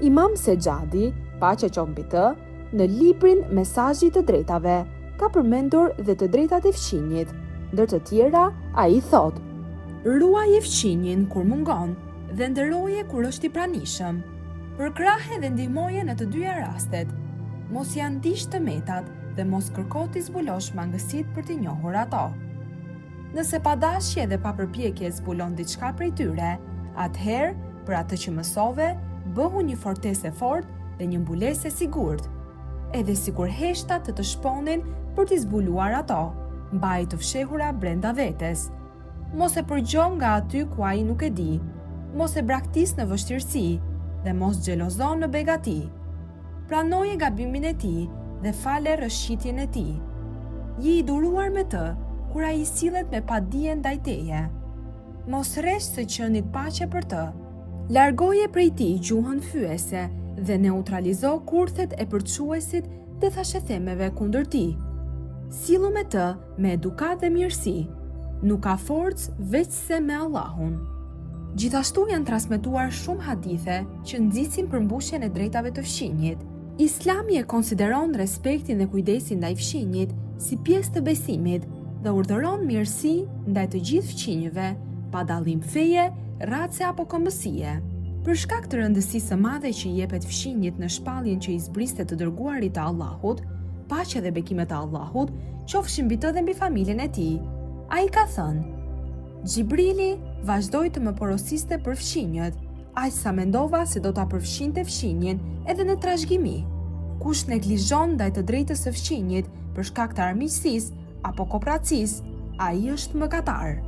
Imam Sejadi, paqja qoftë mbi të, në librin Mesazhi të drejtave, ka përmendur dhe të drejtat e fqinjit, ndër të tjera ai thotë: ruaje fqinjin kur mungon dhe nderoje kur është i pranishëm. Përkrahe dhe ndihmoje në të dyja rastet. Mos janë ndish të metat dhe mos kërko t'i zbulosh mangësit për t'i njohur ato. Nëse pa dashje dhe pa përpjekje zbulon diçka prej tyre, atëherë, për atë që mësove, bëhu një fortesë e fortë dhe një mbulesë e sigurt. Edhe sikur heshtat të shponin për t'i zbuluar ato, mbaj të fshehura brenda vetes. Mos e përgjon nga aty ku ai nuk e di, mos e braktis në vështirësi dhe mos xhelozon në begati. Pranoje gabimin e tij dhe fale rrëshqitjen e tij. Je i duruar me të kur ai sillet me padije ndaj teje. Mos rresh së qenit paqe për të. Largoje prej tij gjuhën fyese dhe neutralizo kurthet e përçuesit të thashethemeve kundër tij. Sillu me të me edukat dhe mirësi. Nuk ka forcë veç se me Allahun. Gjithashtu janë transmetuar shumë hadithe që nxisin përmbushjen e drejtave të fqinjit. Islami e konsideron respektin dhe kujdesin ndaj fqinjit si pjesë të besimit dhe urdhëron mirësi ndaj të gjithë fqinjve, pa dallim feje, race apo kombësie. Për shkak të rëndësisë së madhe që i jepet fqinjit në shpalljen që i zbriste të dërguarit të Allahut, paqja dhe bekimet e Allahut qofshin mbi të dhe mbi familjen e tij. Ai ka thënë: Xhibrili vazhdoi të më porosiste për fqinjët, aq sa mendova se do ta përfshinte fqinjen edhe në trashëgimi. Kush neglizhon ndaj të drejtës së fqinjit për shkak të armiqësisë apo kooperacisë, ai është mëkatar.